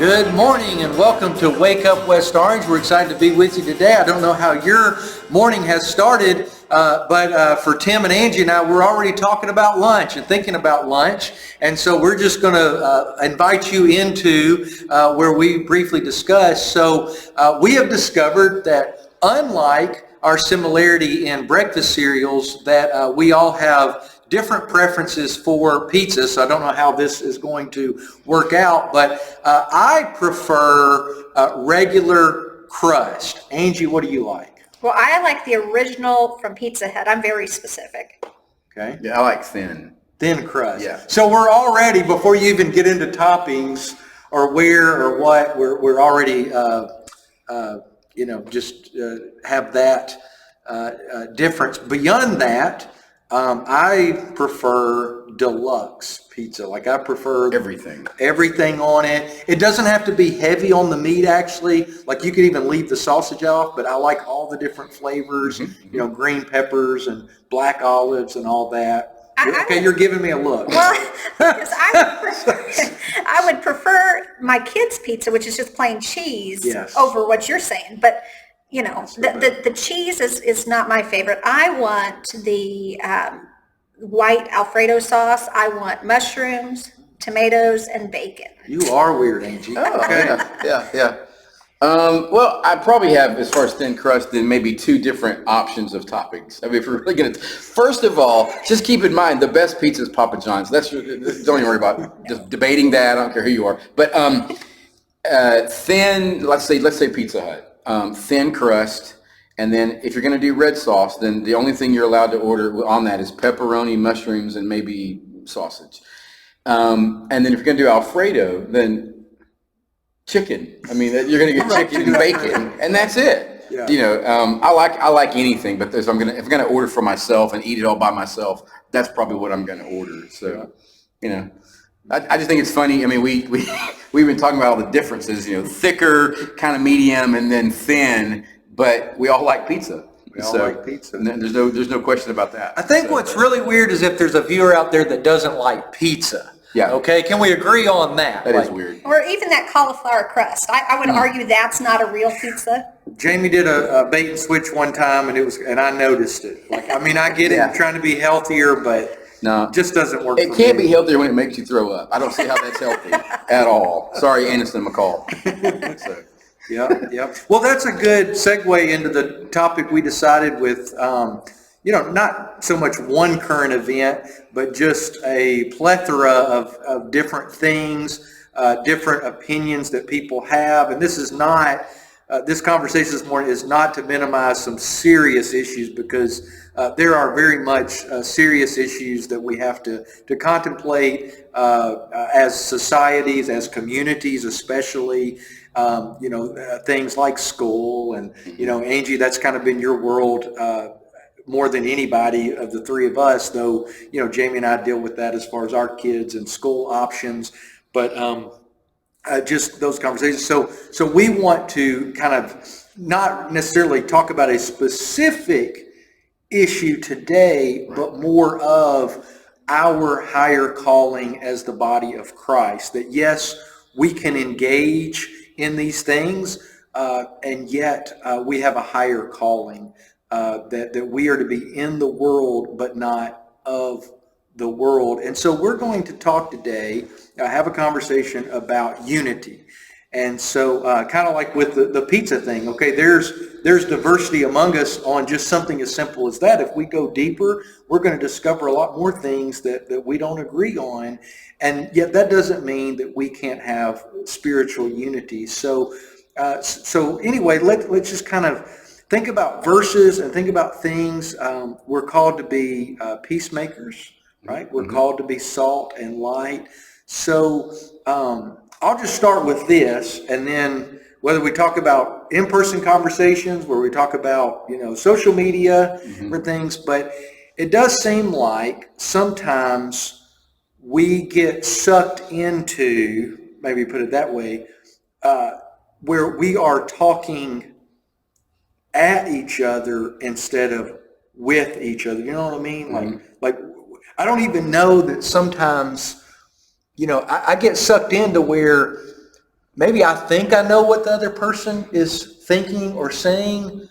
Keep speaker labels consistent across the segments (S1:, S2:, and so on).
S1: Good morning and welcome to Wake Up West Orange. We're excited to be with you today. I don't know how your morning has started, but for Tim and Angie and I, we're already talking about lunch and thinking about lunch. And so we're just going to invite you into where we briefly discuss. So we have discovered that unlike our similarity in breakfast cereals, that we all have different preferences for pizza, so I don't know how this is going to work out, but I prefer regular crust. Angie, what do you like?
S2: Well, I like the original from Pizza Hut. I'm very specific.
S1: Okay.
S3: Yeah, I like thin.
S1: Thin crust.
S3: Yeah.
S1: So we're already, before you even get into toppings or where or what, we're already, just have that difference. Beyond that, I prefer deluxe pizza. Like I prefer everything on it. It doesn't have to be heavy on the meat actually. Like you could even leave the sausage off, but I like all the different flavors, green peppers and black olives and all that. You're giving me a look.
S2: Well, because I would prefer my kids' pizza, which is just plain cheese, over what you're saying. But the cheese is not my favorite. I want the white Alfredo sauce. I want mushrooms, tomatoes, and bacon.
S1: You are weird, Angie.
S3: Oh, okay. Yeah. Well, I probably have, as far as thin crust, then maybe two different options of toppings. I mean, if we're really going to, first of all, just keep in mind, the best pizza is Papa John's. Don't even worry about just debating that. I don't care who you are. But thin, let's say Pizza Hut. Thin crust, and then if you're going to do red sauce, then the only thing you're allowed to order on that is pepperoni, mushrooms, and maybe sausage. And then if you're going to do Alfredo, then chicken. I mean, you're going to get chicken and bacon, and that's it. Yeah. I like anything, but if I'm going to order for myself and eat it all by myself, that's probably what I'm going to order. So, I just think it's funny. I mean, we've been talking about all the differences, thicker, kind of medium, and then thin, but we all like pizza.
S1: We all like pizza.
S3: And there's no question about that.
S1: I think what's really weird is if there's a viewer out there that doesn't like pizza.
S3: Yeah.
S1: Okay, can we agree on that?
S3: That is weird.
S2: Or even that cauliflower crust. I would argue that's not a real pizza.
S1: Jamie did a bait and switch one time, and I noticed it. I get it, trying to be healthier, but no, just doesn't work.
S3: It can't be healthier when it makes you throw up. I don't see how that's healthy at all. Sorry, Anderson McCall.
S1: Yeah. Well, that's a good segue into the topic we decided with, not so much one current event, but just a plethora of different things, different opinions that people have. And this is not, this conversation this morning is not to minimize some serious issues, because there are very much serious issues that we have to contemplate as societies, as communities especially, things like school. And, Angie, that's kind of been your world more than anybody of the three of us, though, Jamie and I deal with that as far as our kids and school options. But just those conversations. So we want to kind of not necessarily talk about a specific issue today, but more of our higher calling as the body of Christ. That yes, we can engage in these things, and yet we have a higher calling, that we are to be in the world, but not of the world. And so we're going to talk today, have a conversation about unity. And so kind of like with the pizza thing, okay, there's diversity among us on just something as simple as that. If we go deeper, we're going to discover a lot more things that we don't agree on. And yet that doesn't mean that we can't have spiritual unity. So anyway, let's just kind of think about verses and think about things. We're called to be peacemakers, right? We're called to be salt and light. So I'll just start with this, and then whether we talk about in-person conversations, where we talk about, social media, different things, but it does seem like sometimes we get sucked into, maybe put it that way, where we are talking at each other instead of with each other. You know what I mean? Like I don't even know that sometimes, I get sucked into where maybe I think I know what the other person is thinking or saying,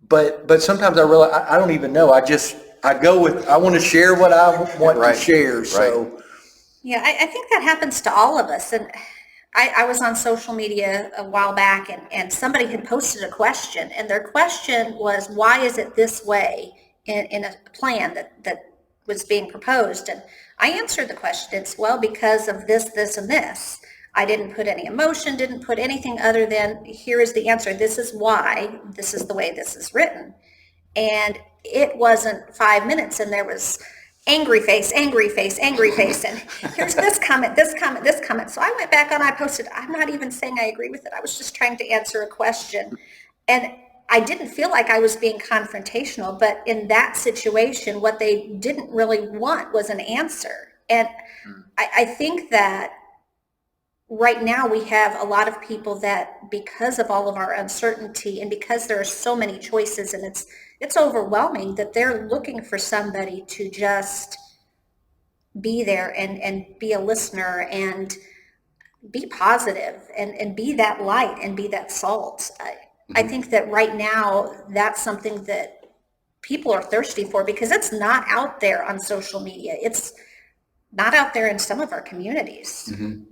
S1: but sometimes I realize I don't even know. I want to share what I want
S3: Right.
S1: to share. So
S2: Yeah, I think that happens to all of us. And I was on social media a while back, and somebody had posted a question, and their question was, why is it this way in a plan that was being proposed? And I answered the question. It's, well, because of this, this, and this. I didn't put any emotion, didn't put anything other than, here is the answer. This is why, this is the way this is written. And it wasn't 5 minutes, and there was angry face, angry face, angry face, and here's this comment, this comment, this comment. So I went back and I posted, I'm not even saying I agree with it. I was just trying to answer a question. And I didn't feel like I was being confrontational, but in that situation, what they didn't really want was an answer. And I think that right now we have a lot of people that, because of all of our uncertainty and because there are so many choices and it's overwhelming, that they're looking for somebody to just be there and be a listener and be positive and be that light and be that salt. I think that right now that's something that people are thirsty for, because it's not out there on social media. It's not out there in some of our communities.
S3: Mm-hmm.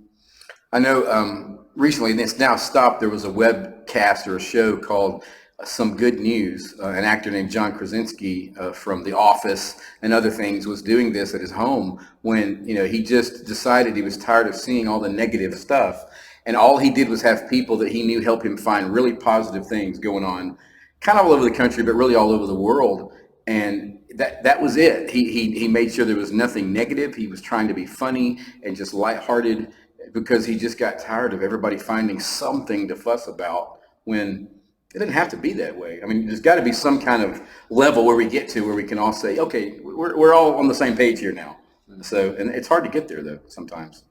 S3: I know recently, and it's now stopped, there was a webcast or a show called Some Good News. An actor named John Krasinski from The Office and other things was doing this at his home when, he just decided he was tired of seeing all the negative stuff. And all he did was have people that he knew help him find really positive things going on kind of all over the country, but really all over the world. And that was it. He made sure there was nothing negative. He was trying to be funny and just lighthearted, because he just got tired of everybody finding something to fuss about when it didn't have to be that way. I mean, there's got to be some kind of level where we get to where we can all say, okay, we're all on the same page here now. So, and it's hard to get there though sometimes.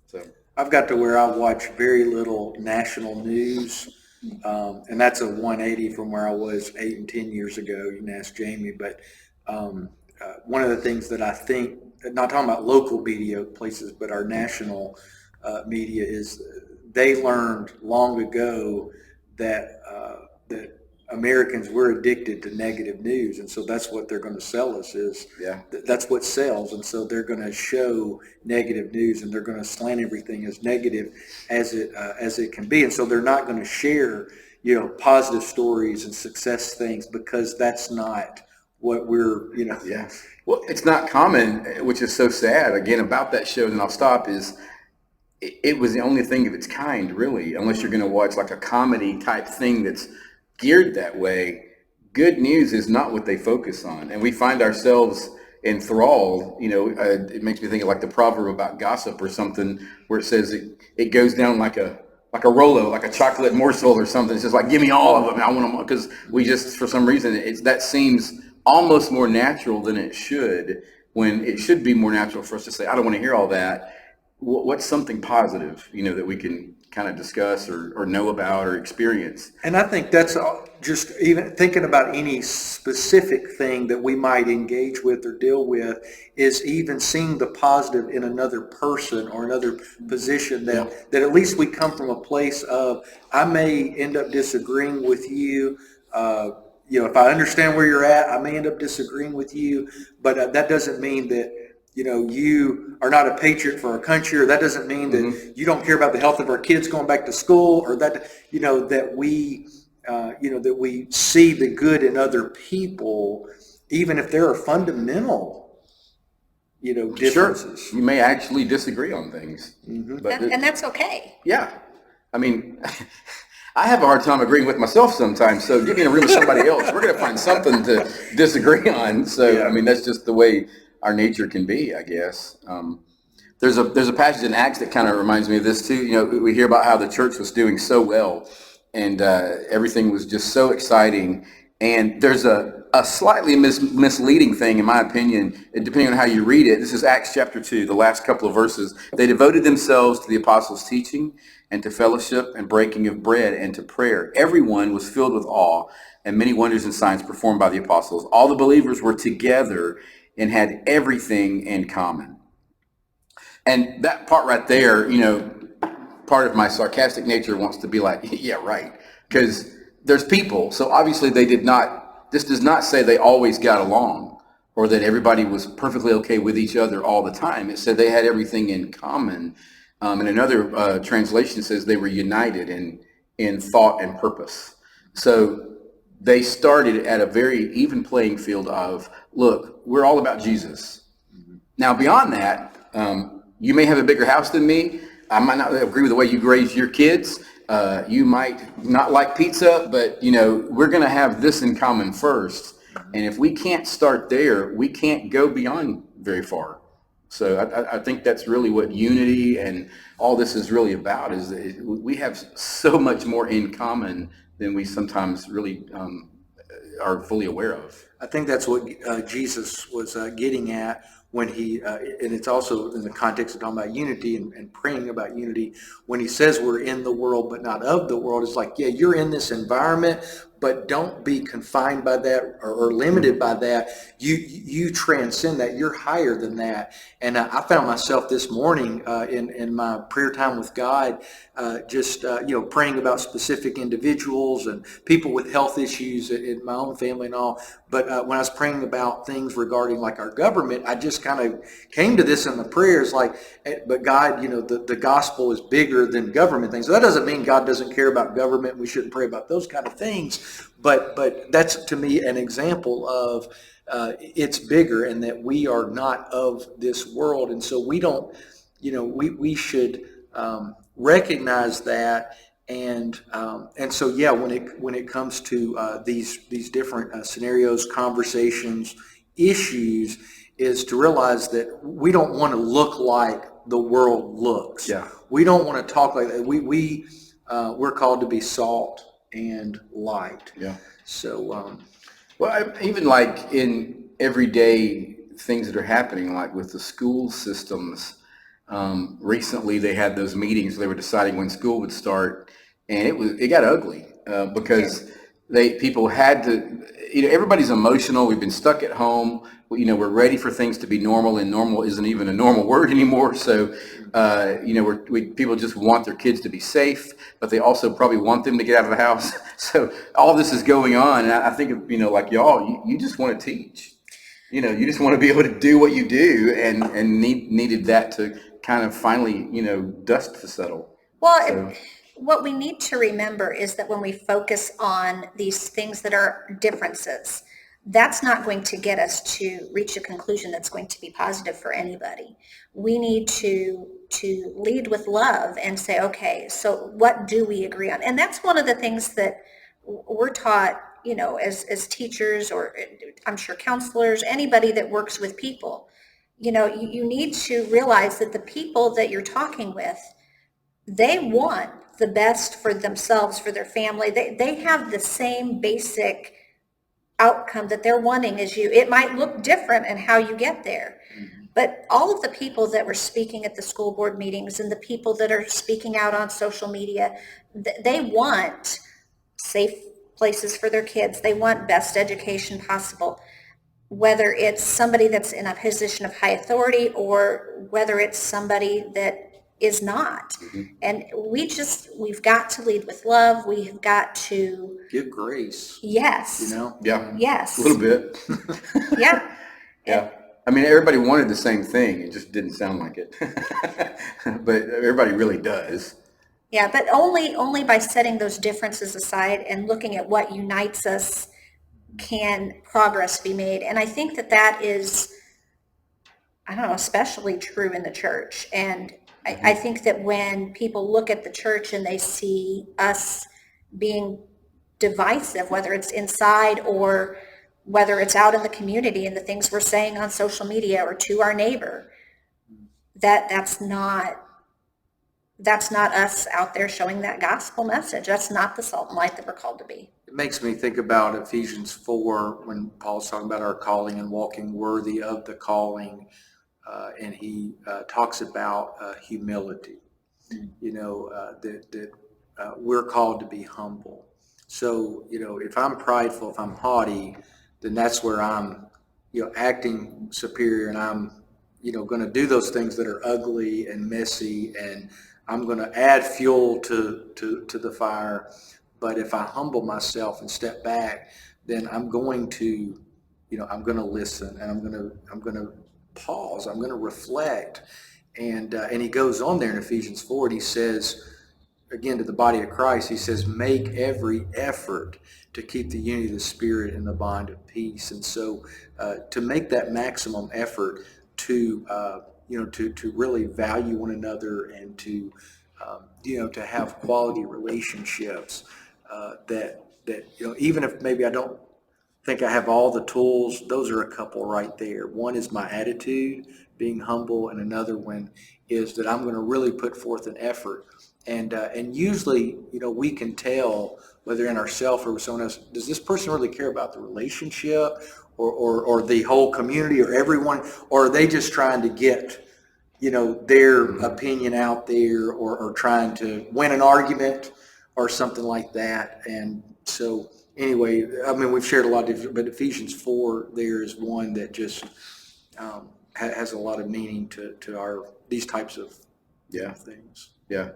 S3: So
S1: I've got to where I watch very little national news, and that's a 180 from where I was 8 and 10 years ago. You can ask Jamie, but one of the things that I think, not talking about local media places, but our national media, is they learned long ago that that Americans were addicted to negative news, and so that's what they're going to sell us is that's what sells, and so they're going to show negative news, and they're going to slant everything as negative as it can be, and so they're not going to share positive stories and success things, because that's not what we're
S3: Well, it's not common, which is so sad. Again, about that show, and I'll stop, is it was the only thing of its kind, really, unless you're going to watch like a comedy type thing that's geared that way. Good news is not what they focus on. And we find ourselves enthralled. It makes me think of like the proverb about gossip or something, where it says it goes down like a Rolo, like a chocolate morsel or something. It's just like, give me all of them. I want them, because we just, for some reason, that seems almost more natural than it should, when it should be more natural for us to say, I don't want to hear all that. What's something positive, that we can kind of discuss or know about or experience?
S1: And I think that's just even thinking about any specific thing that we might engage with or deal with, is even seeing the positive in another person or another position, that at least we come from a place of, I may end up disagreeing with you. If I understand where you're at, I may end up disagreeing with you, but that doesn't mean that you are not a patriot for our country, or that doesn't mean that you don't care about the health of our kids going back to school, or that that we see the good in other people, even if there are fundamental differences.
S3: Sure. You may actually disagree on things,
S2: but and that's okay.
S3: Yeah, I mean, I have a hard time agreeing with myself sometimes. So get me in a room with somebody else, we're going to find something to disagree on. So I mean, that's just the way our nature can be, I guess. There's a passage in Acts that kind of reminds me of this too. We hear about how the church was doing so well, and everything was just so exciting. And there's a slightly misleading thing, in my opinion, depending on how you read it. This is Acts chapter 2, the last couple of verses. They devoted themselves to the apostles' teaching and to fellowship and breaking of bread and to prayer. Everyone was filled with awe, and many wonders and signs performed by the apostles. All the believers were together and had everything in common. And that part right there, part of my sarcastic nature wants to be like, yeah, right. Because there's people. So obviously this does not say they always got along or that everybody was perfectly okay with each other all the time. It said they had everything in common. And another translation says they were united in thought and purpose. So they started at a very even playing field of, look, we're all about Jesus. Now, beyond that, you may have a bigger house than me. I might not agree with the way you raise your kids. You might not like pizza, but we're going to have this in common first. And if we can't start there, we can't go beyond very far. So I think that's really what unity and all this is really about, is that we have so much more in common than we sometimes really are fully aware of.
S1: I think that's what Jesus was getting at when he, and it's also in the context of talking about unity and praying about unity, when he says we're in the world but not of the world. It's like, yeah, you're in this environment, but don't be confined by that or limited by that. You transcend that. You're higher than that. And I found myself this morning in my prayer time with God, just praying about specific individuals and people with health issues in my own family and all. But when I was praying about things regarding like our government, I just kind of came to this in the prayers, like, but God, the gospel is bigger than government things. So that doesn't mean God doesn't care about government. We shouldn't pray about those kind of things. But that's to me an example of it's bigger, and that we are not of this world. And so we don't, we should recognize that. And so, yeah, when it comes to these different scenarios, conversations, issues, is to realize that we don't want to look like the world looks.
S3: Yeah.
S1: We don't want to talk like that. We're called to be salt and light.
S3: Yeah.
S1: So,
S3: well, even like in everyday things that are happening, like with the school systems, recently they had those meetings where they were deciding when school would start, and it got ugly because people had to, everybody's emotional. We've been stuck at home. We're ready for things to be normal, and normal isn't even a normal word anymore. So, people just want their kids to be safe, but they also probably want them to get out of the house. So all this is going on, and I think, like y'all, you just want to teach. You just want to be able to do what you do, and needed that to kind of finally, dust to settle.
S2: Well, what we need to remember is that when we focus on these things that are differences, that's not going to get us to reach a conclusion that's going to be positive for anybody. We need to lead with love and say, okay, so what do we agree on? And that's one of the things that we're taught, as teachers, or I'm sure counselors, anybody that works with people. You need to realize that the people that you're talking with, they want the best for themselves, for their family. They have the same basic outcome that they're wanting as you. It might look different in how you get there, but all of the people that were speaking at the school board meetings and the people that are speaking out on social media, they want safe places for their kids. They want best education possible, whether it's somebody that's in a position of high authority or whether it's somebody that is not. And we've got to lead with love. We've got to
S1: give grace.
S2: Yes.
S3: Yeah.
S2: Yes.
S3: A little bit.
S2: Yeah.
S3: Yeah. I mean, everybody wanted the same thing. It just didn't sound like it. But everybody really does.
S2: Yeah, but only by setting those differences aside and looking at what unites us can progress be made. And I think that is, especially true in the church. And I think that when people look at the church and they see us being divisive, whether it's inside or whether it's out in the community and the things we're saying on social media or to our neighbor, that's not us out there showing that gospel message. That's not the salt and light that we're called to be.
S1: It makes me think about Ephesians 4 when Paul's talking about our calling and walking worthy of the calling. And he talks about humility, that we're called to be humble. So, if I'm prideful, if I'm haughty, then that's where I'm, acting superior, and I'm, going to do those things that are ugly and messy, and I'm going to add fuel to the fire. But if I humble myself and step back, then I'm going to, I'm going to listen, and I'm going to pause. I'm going to reflect. And he goes on there in Ephesians 4, and he says, again, to the body of Christ, he says, make every effort to keep the unity of the Spirit in the bond of peace. And so to make that maximum effort to really value one another, and to have quality relationships, that even if maybe I don't think I have all the tools, those are a couple right there. One is my attitude, being humble, and another one is that I'm going to really put forth an effort. And usually, we can tell whether in ourselves or with someone else, does this person really care about the relationship or the whole community or everyone, or are they just trying to get, their opinion out there, or trying to win an argument or something like that. And so anyway, I mean, we've shared a lot of different, but Ephesians 4 there is one that just has a lot of meaning to these types of things.
S3: Yeah.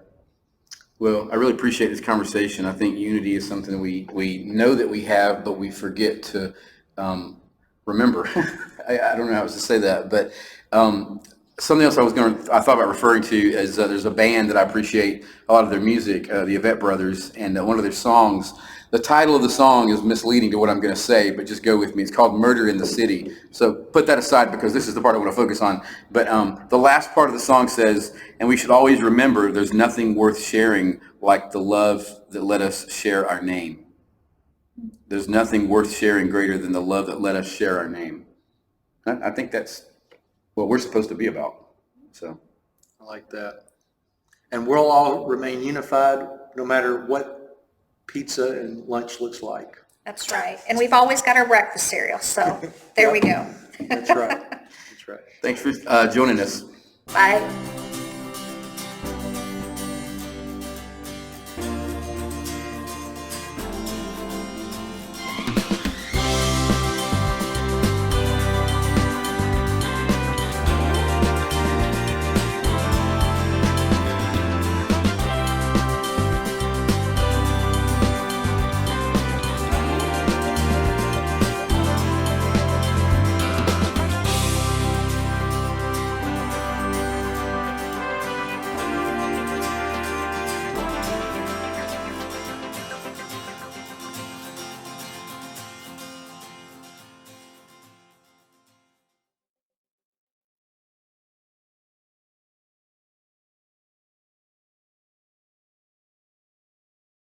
S3: Well, I really appreciate this conversation. I think unity is something we know that we have, but we forget to remember. I don't know how else to say that, but something else I thought about referring to is there's a band that I appreciate a lot of their music, the Yvette Brothers, and one of their songs. The title of the song is misleading to what I'm going to say, but just go with me. It's called Murder in the City. So put that aside, because this is the part I want to focus on. But the last part of the song says, and we should always remember there's nothing worth sharing like the love that let us share our name. There's nothing worth sharing greater than the love that let us share our name. I think that's what we're supposed to be about. So
S1: I like that. And we'll all remain unified no matter what pizza and lunch looks like.
S2: That's right. And we've always got our breakfast cereal, so there we go.
S1: That's right. That's right.
S3: Thanks for joining us.
S2: Bye.